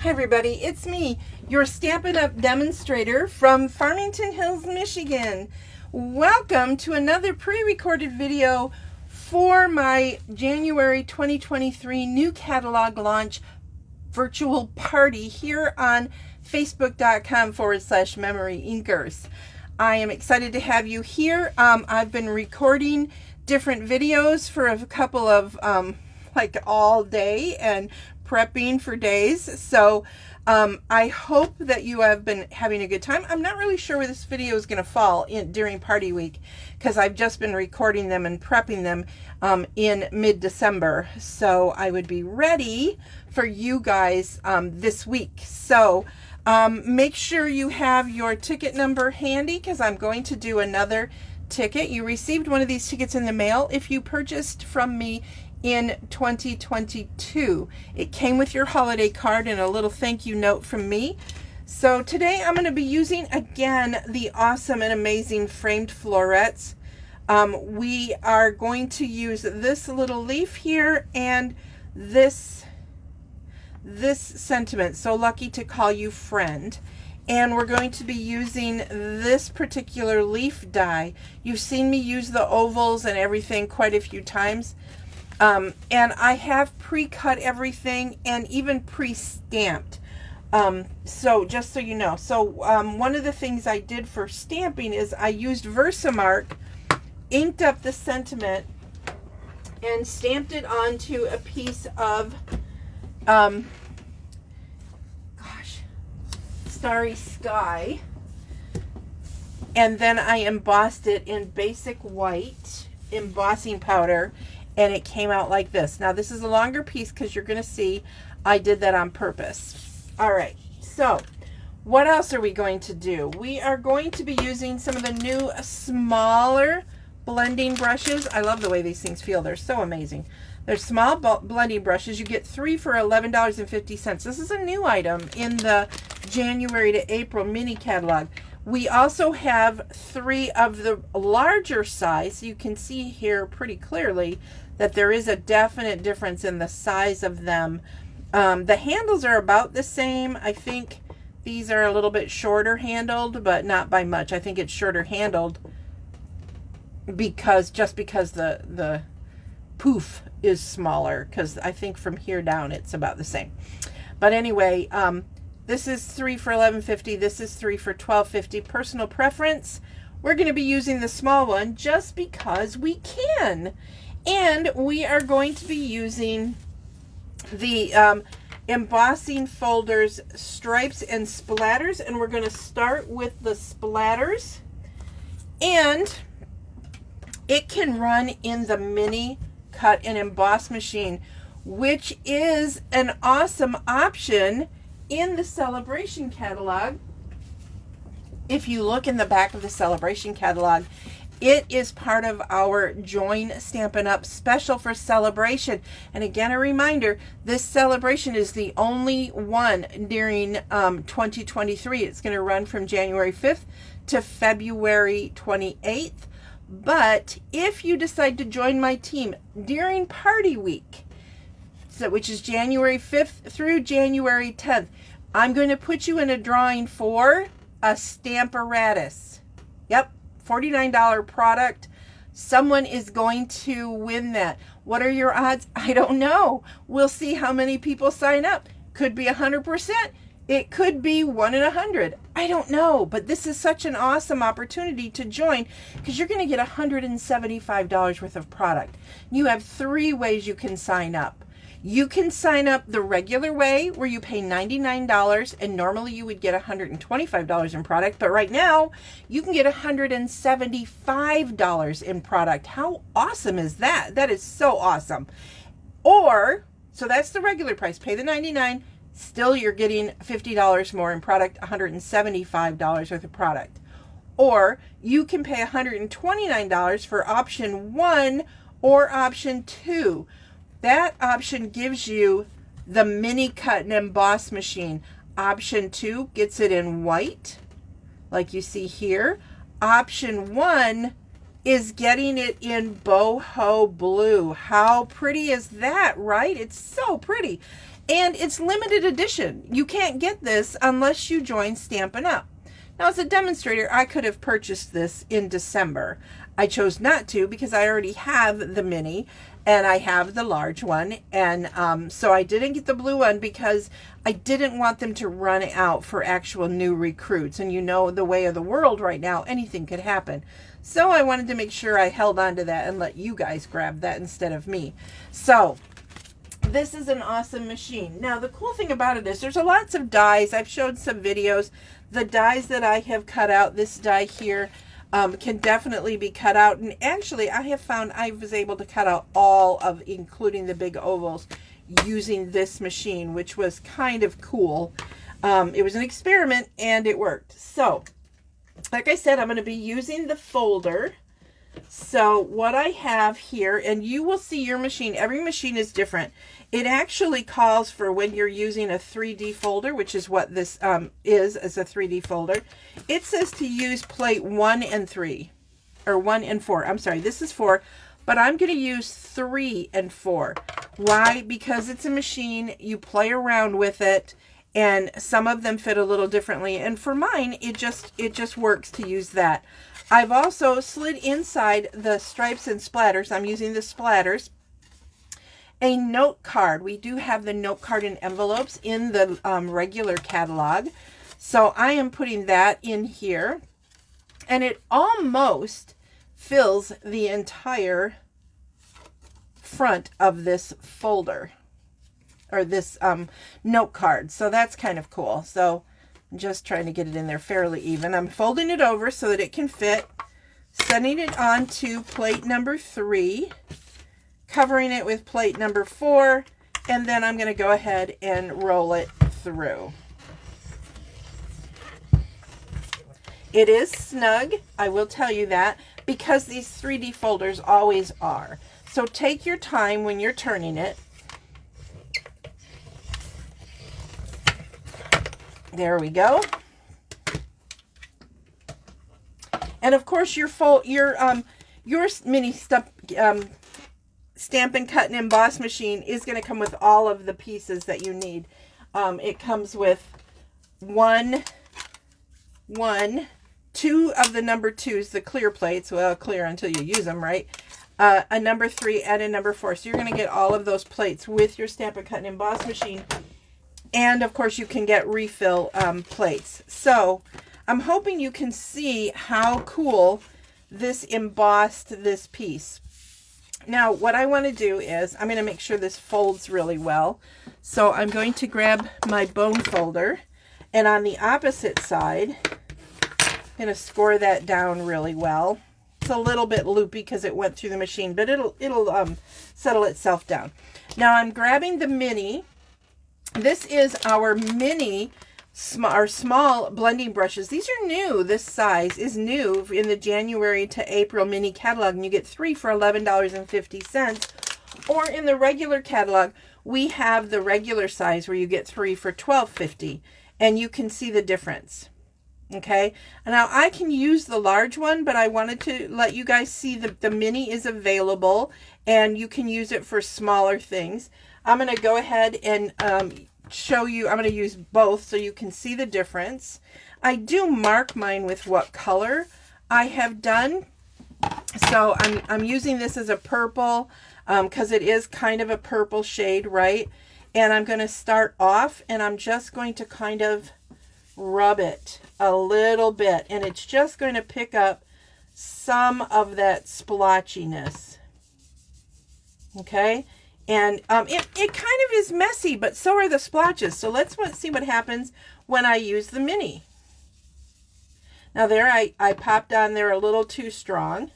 Hi everybody, it's me, your Stampin' Up! Demonstrator from Farmington Hills, Michigan. Welcome to another pre-recorded video for my January 2023 new catalog launch virtual party here on facebook.com/MemoryINKers. I am excited to have you here. I've been recording different videos for a couple of like all day and prepping for days. So I hope that you have been having a good time. I'm not really sure where this video is going to fall during party week because I've just been recording them and prepping them in mid-December. So I would be ready for you guys this week. So make sure you have your ticket number handy because I'm going to do another ticket. You received one of these tickets in the mail if you purchased from me in 2022. It came with your holiday card and a little thank you note from me. So today I'm going to be using again the awesome and amazing framed florets. We are going to use this little leaf here and this sentiment, so lucky to call you friend. And we're going to be using this particular leaf die. You've seen me use the ovals and everything quite a few times. And I have pre-cut everything and even pre-stamped. So just so you know. So one of the things I did for stamping is I used Versamark, inked up the sentiment, and stamped it onto a piece of, Starry Sky. And then I embossed it in basic white embossing powder. And it came out like this. Now this is a longer piece because you're going to see I did that on purpose. All right, so what else are we going to do? We are going to be using some of the new smaller blending brushes. I love the way these things feel. They're so amazing. They're small blending brushes. You get 3 for $11.50. This is a new item in the January to April mini catalog. We also have 3 of the larger size. You can see here pretty clearly that there is a definite difference in the size of them. The handles are about the same. I think these are a little bit shorter handled, but not by much. I think it's shorter handled because the poof is smaller, because I think from here down it's about the same. But anyway, this is 3 for $11.50. This is 3 for $12.50. Personal preference. We're going to be using the small one just because we can. And we are going to be using the embossing folders, stripes, and splatters. And we're going to start with the splatters. And it can run in the mini cut and emboss machine, which is an awesome option in the Celebration catalog. If you look in the back of the Celebration catalog, it is part of our Join Stampin' Up! Special for Celebration. And again, a reminder, this celebration is the only one during 2023. It's going to run from January 5th to February 28th. But if you decide to join my team during party week, which is January 5th through January 10th, I'm going to put you in a drawing for a Stamparatus. Yep, $49 product. Someone is going to win that. What are your odds? I don't know. We'll see how many people sign up. Could be 100%. It could be 1 in 100. I don't know, but this is such an awesome opportunity to join because you're going to get $175 worth of product. You have 3 ways you can sign up. You can sign up the regular way where you pay $99 and normally you would get $125 in product, but right now you can get $175 in product. How awesome is that? That is so awesome. Or, so that's the regular price, pay the $99, still you're getting $50 more in product, $175 worth of product. Or you can pay $129 for option 1 or option 2. That option gives you the mini cut and emboss machine. Option 2 gets it in white, like you see here. Option 1 is getting it in boho blue. How pretty is that, right? It's so pretty. And it's limited edition. You can't get this unless you join Stampin' Up! Now, as a demonstrator, I could have purchased this in December. I chose not to because I already have the mini and I have the large one. And so I didn't get the blue one because I didn't want them to run out for actual new recruits. And you know the way of the world right now, anything could happen. So I wanted to make sure I held on to that and let you guys grab that instead of me. So this is an awesome machine. Now, the cool thing about it is there's lots of dies. I've showed some videos. The dies that I have cut out, this die here, can definitely be cut out. And actually, I have found I was able to cut out all of, including the big ovals, using this machine, which was kind of cool. It was an experiment, and it worked. So, like I said, I'm going to be using the folder. So what I have here, and you will see your machine, every machine is different. It actually calls for, when you're using a 3D folder, which is what this is as a 3D folder, it says to use plate 1 and 3, or 1 and 4. I'm sorry, this is 4, but I'm going to use 3 and 4. Why? Because it's a machine, you play around with it, and some of them fit a little differently. And for mine, it just works to use that. I've also slid inside the stripes and splatters. I'm using the splatters. A note card. We do have the note card in envelopes in the regular catalog. So I am putting that in here. And it almost fills the entire front of this folder. Or this note card. So that's kind of cool. So I'm just trying to get it in there fairly even. I'm folding it over so that it can fit, setting it onto plate number 3, covering it with plate number 4, and then I'm going to go ahead and roll it through. It is snug, I will tell you that, because these 3D folders always are. So take your time when you're turning it. There we go. And of course your mini stamp and cut and emboss machine is going to come with all of the pieces that you need. It comes with two of the number 2s, the clear plates, well, clear until you use them, right? A number 3 and a number 4. So you're going to get all of those plates with your stamp and cut and emboss machine. And of course you can get refill plates. So I'm hoping you can see how cool this embossed this piece. Now what I want to do is I'm going to make sure this folds really well. So I'm going to grab my bone folder, and on the opposite side I'm going to score that down really well. It's a little bit loopy because it went through the machine, but it'll settle itself down. Now I'm grabbing the mini. This is our mini, our small blending brushes. These are new. This size is new in the January to April mini catalog, and you get 3 for $11.50. Or in the regular catalog, we have the regular size where you get 3 for $12.50, and you can see the difference. Okay, now I can use the large one, but I wanted to let you guys see that the mini is available, and you can use it for smaller things. I'm going to go ahead and show you. I'm going to use both so you can see the difference. I do mark mine with what color I have done. So I'm using this as a purple because it is kind of a purple shade, right? And I'm going to start off, and I'm just going to kind of rub it a little bit, and it's just going to pick up some of that splotchiness. Okay, and it kind of is messy, but so are the splotches. So let's see what happens when I use the mini. Now there, I popped on there a little too strong.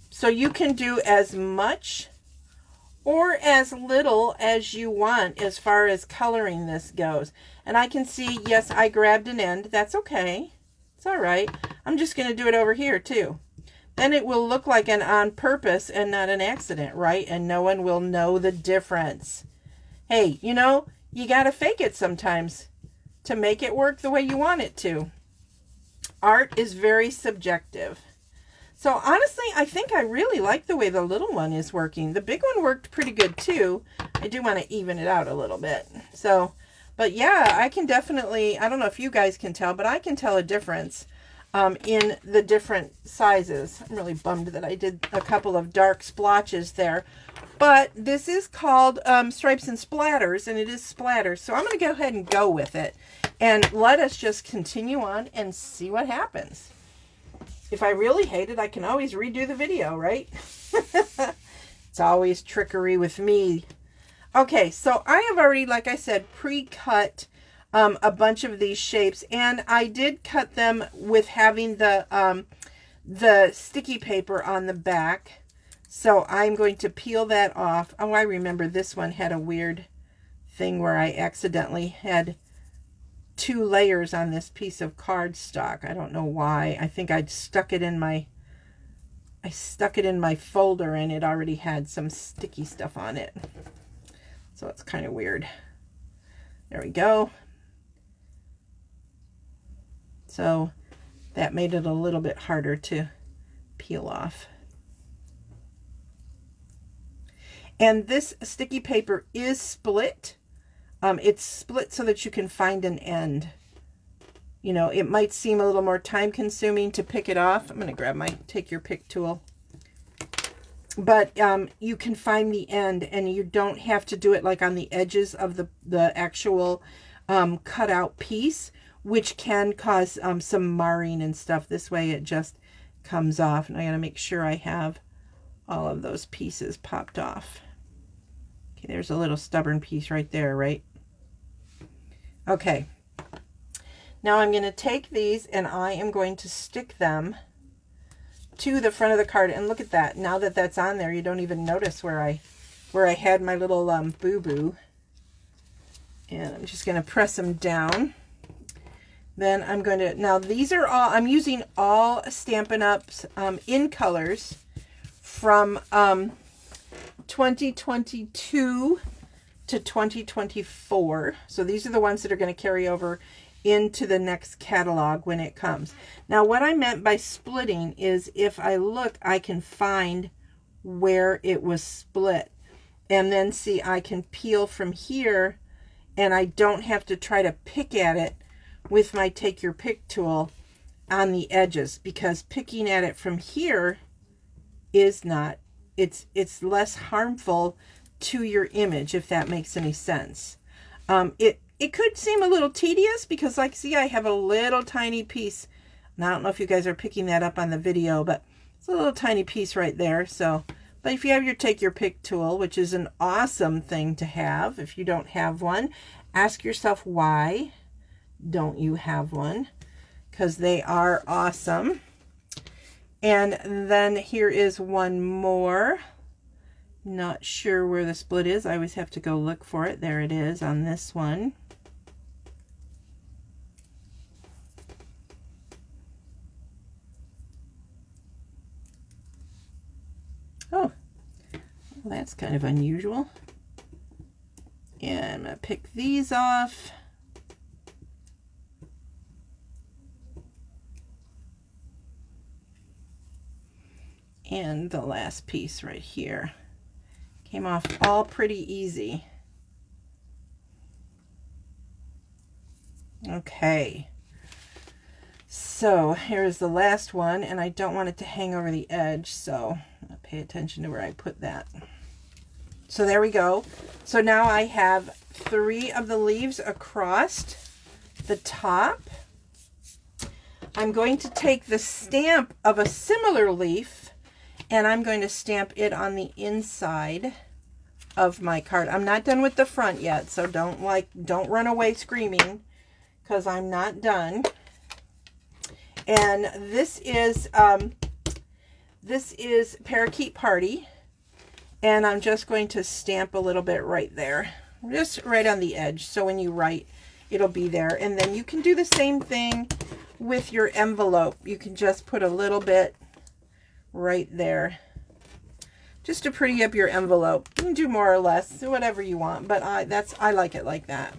So you can do as much or as little as you want as far as coloring this goes. And I can see, yes, I grabbed an end. That's okay. It's all right. I'm just going to do it over here too. Then it will look like an on purpose and not an accident, right? And no one will know the difference. Hey, you know, you got to fake it sometimes to make it work the way you want it to. Art is very subjective. So honestly, I think I really like the way the little one is working. The big one worked pretty good too. I do want to even it out a little bit. So, but yeah, I can definitely, I don't know if you guys can tell, but I can tell a difference in the different sizes. I'm really bummed that I did a couple of dark splotches there. But this is called Stripes and Splatters, and it is splatters. So I'm going to go ahead and go with it. And let us just continue on and see what happens. If I really hate it, I can always redo the video, right? It's always trickery with me. Okay, so I have already, like I said, pre-cut a bunch of these shapes. And I did cut them with having the sticky paper on the back. So I'm going to peel that off. Oh, I remember this one had a weird thing where I accidentally had 2 layers on this piece of cardstock. I don't know why. I think I stuck it in my folder and it already had some sticky stuff on it. So it's kind of weird. There we go. So that made it a little bit harder to peel off. And this sticky paper is split. It's split so that you can find an end. You know, it might seem a little more time consuming to pick it off. I'm going to grab my take your pick tool. But you can find the end and you don't have to do it like on the edges of the actual cutout piece, which can cause some marring and stuff. This way it just comes off. And I got to make sure I have all of those pieces popped off. Okay, there's a little stubborn piece right there, right? Okay. Now I'm going to take these and I am going to stick them to the front of the card. And look at that. Now that that's on there, you don't even notice where I had my little boo-boo. And I'm just going to press them down. Then I'm going to, now these are all, I'm using all Stampin' Up's in colors from 2022 to 2024. So these are the ones that are going to carry over into the next catalog when it comes. Now what I meant by splitting is if I look, I can find where it was split. And then see, I can peel from here and I don't have to try to pick at it with my take your pick tool on the edges, because picking at it from here is not, it's less harmful to your image, if that makes any sense. It could seem a little tedious because, like, see, I have a little tiny piece, and I don't know if you guys are picking that up on the video, but it's a little tiny piece right there. So, but if you have your take your pick tool, which is an awesome thing to have, if you don't have one, ask yourself why don't you have one, because they are awesome. And then here is one more. Not sure where the split is. I always have to go look for it. There it is on this one. Oh, well, that's kind of unusual. And I'm going to pick these off. And the last piece right here. Came off all pretty easy. Okay. So here's the last one, and I don't want it to hang over the edge, so I'll pay attention to where I put that. So there we go. So now I have 3 of the leaves across the top. I'm going to take the stamp of a similar leaf and I'm going to stamp it on the inside of my card. I'm not done with the front yet, so don't run away screaming because I'm not done. And this is Parakeet Party, and I'm just going to stamp a little bit right there, just right on the edge, so when you write it'll be there. And then you can do the same thing with your envelope. You can just put a little bit right there just to pretty up your envelope. You can do more or less, whatever you want, but I like it like that.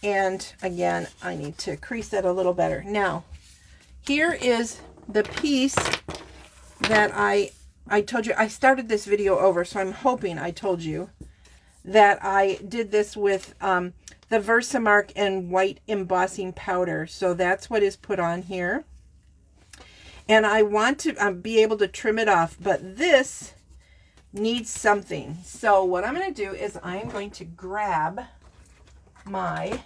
And again, I need to crease that a little better. Now, here is the piece that I told you, I started this video over, so I'm hoping I told you that I did this with the Versamark and white embossing powder. So that's what is put on here. And I want to be able to trim it off, but this needs something. So what I'm going to do is I'm going to grab my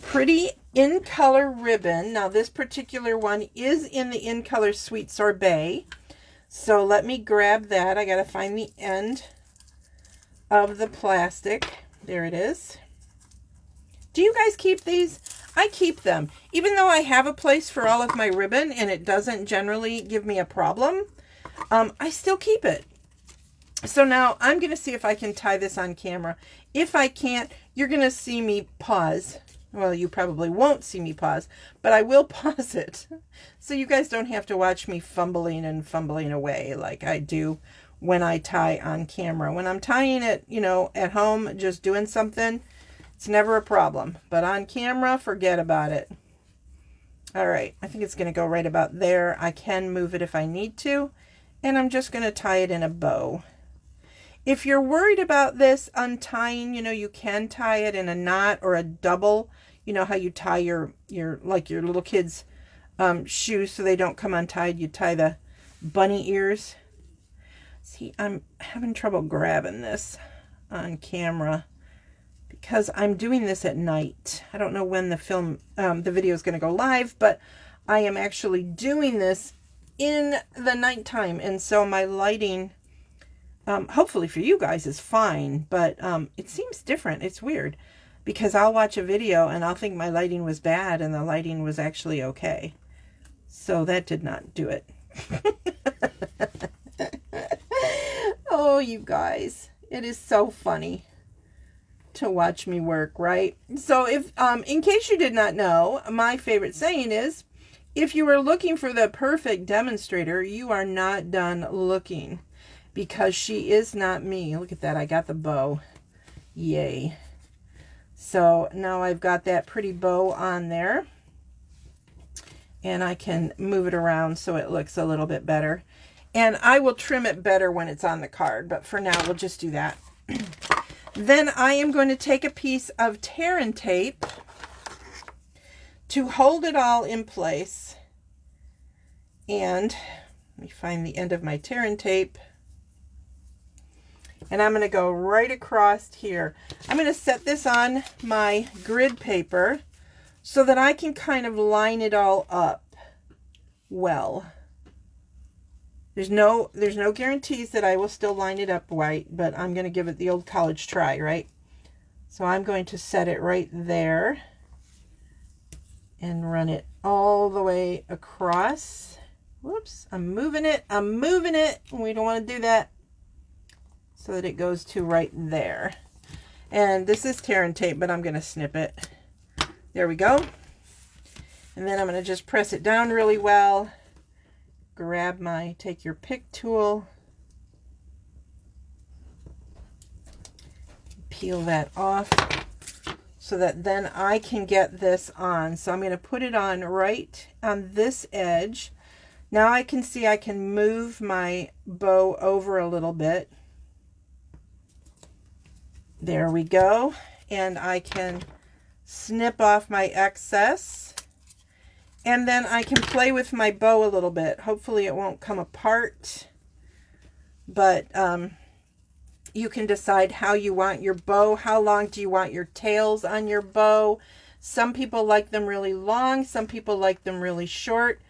pretty In Color ribbon. Now this particular one is in the In Color Sweet Sorbet. So let me grab that. I got to find the end of the plastic. There it is. Do you guys keep these? I keep them. Even though I have a place for all of my ribbon and it doesn't generally give me a problem, I still keep it. So now I'm going to see if I can tie this on camera. If I can't, you're going to see me pause. Well, you probably won't see me pause, but I will pause it. So you guys don't have to watch me fumbling and fumbling away like I do when I tie on camera. When I'm tying it, you know, at home, just doing something, it's never a problem. But on camera, forget about it. All right, I think it's going to go right about there. I can move it if I need to, and I'm just going to tie it in a bow. If you're worried about this untying, you know, you can tie it in a knot or a double. You know how you tie your little kids' shoes so they don't come untied. You tie the bunny ears. See, I'm having trouble grabbing this on camera because I'm doing this at night. I don't know when the video is going to go live, but I am actually doing this in the nighttime, and so my lighting, hopefully for you guys, is fine, but it seems different. It's weird because I'll watch a video and I'll think my lighting was bad and the lighting was actually okay. So that did not do it. Oh, you guys, it is so funny to watch me work, right? So if, in case you did not know, my favorite saying is, if you are looking for the perfect demonstrator, you are not done looking, because she is not me. Look at that. I got the bow. Yay. So now I've got that pretty bow on there, and I can move it around so it looks a little bit better. And I will trim it better when it's on the card, but for now we'll just do that. Then I am going to take a piece of tear and tape to hold it all in place. And let me find the end of my tear and tape. And I'm going to go right across here. I'm going to set this on my grid paper so that I can kind of line it all up well. There's no guarantees that I will still line it up right, but I'm going to give it the old college try, right? So I'm going to set it right there and run it all the way across. Whoops, I'm moving it. We don't want to do that. So that it goes to right there. And this is tear and tape, but I'm going to snip it. There we go. And then I'm going to just press it down really well. Grab my take your pick tool. Peel that off so that then I can get this on. So I'm going to put it on right on this edge. Now I can see I can move my bow over a little bit. There we go. And I can snip off my excess. And then I can play with my bow a little bit. Hopefully it won't come apart. But you can decide how you want your bow. How long do you want your tails on your bow? Some people like them really long. Some people like them really short.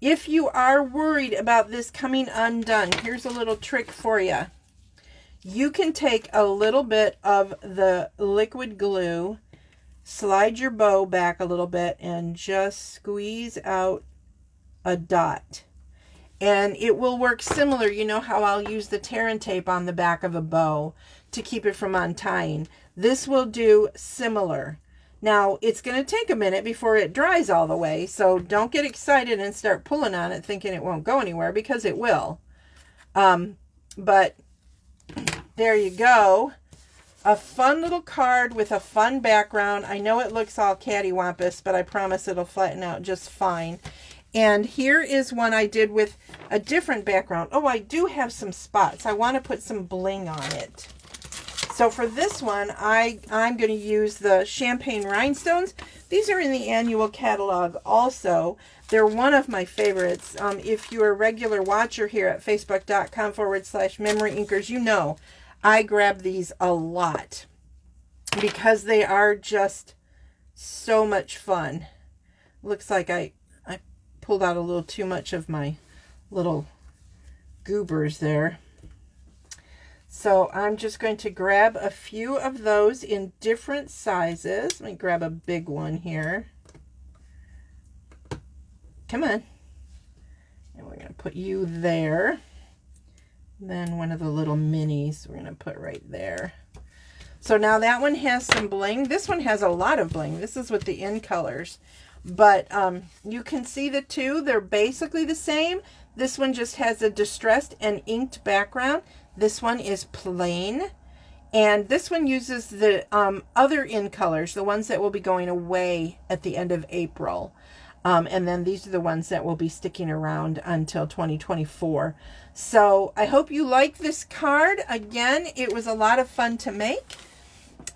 If you are worried about this coming undone, here's a little trick for you. You can take a little bit of the liquid glue, slide your bow back a little bit, and just squeeze out a dot. And it will work similar. You know how I'll use the tear and tape on the back of a bow to keep it from untying. This will do similar. Now, it's going to take a minute before it dries all the way, so don't get excited and start pulling on it thinking it won't go anywhere, because it will. But there you go. A fun little card with a fun background. I know it looks all cattywampus, but I promise it'll flatten out just fine. And here is one I did with a different background. Oh, I do have some spots. I want to put some bling on it. So for this one, I'm going to use the champagne rhinestones. These are in the annual catalog also. They're one of my favorites. If you're a regular watcher here at facebook.com/MemoryINKers, you know I grab these a lot because they are just so much fun. Looks like I pulled out a little too much of my little goobers there. So I'm just going to grab a few of those in different sizes. Let me grab a big one here. Come on. And we're going to put you there. Then one of the little minis we're going to put right there. So now that one has some bling. This one has a lot of bling. This is with the in colors. But you can see the two. They're basically the same. This one just has a distressed and inked background. This one is plain. And this one uses the other in colors, the ones that will be going away at the end of April. And then these are the ones that will be sticking around until 2024. So I hope you like this card. Again, it was a lot of fun to make.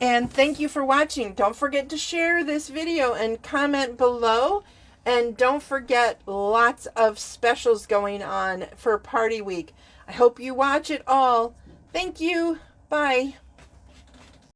And thank you for watching. Don't forget to share this video and comment below. And don't forget, lots of specials going on for Party Week. I hope you watch it all. Thank you. Bye.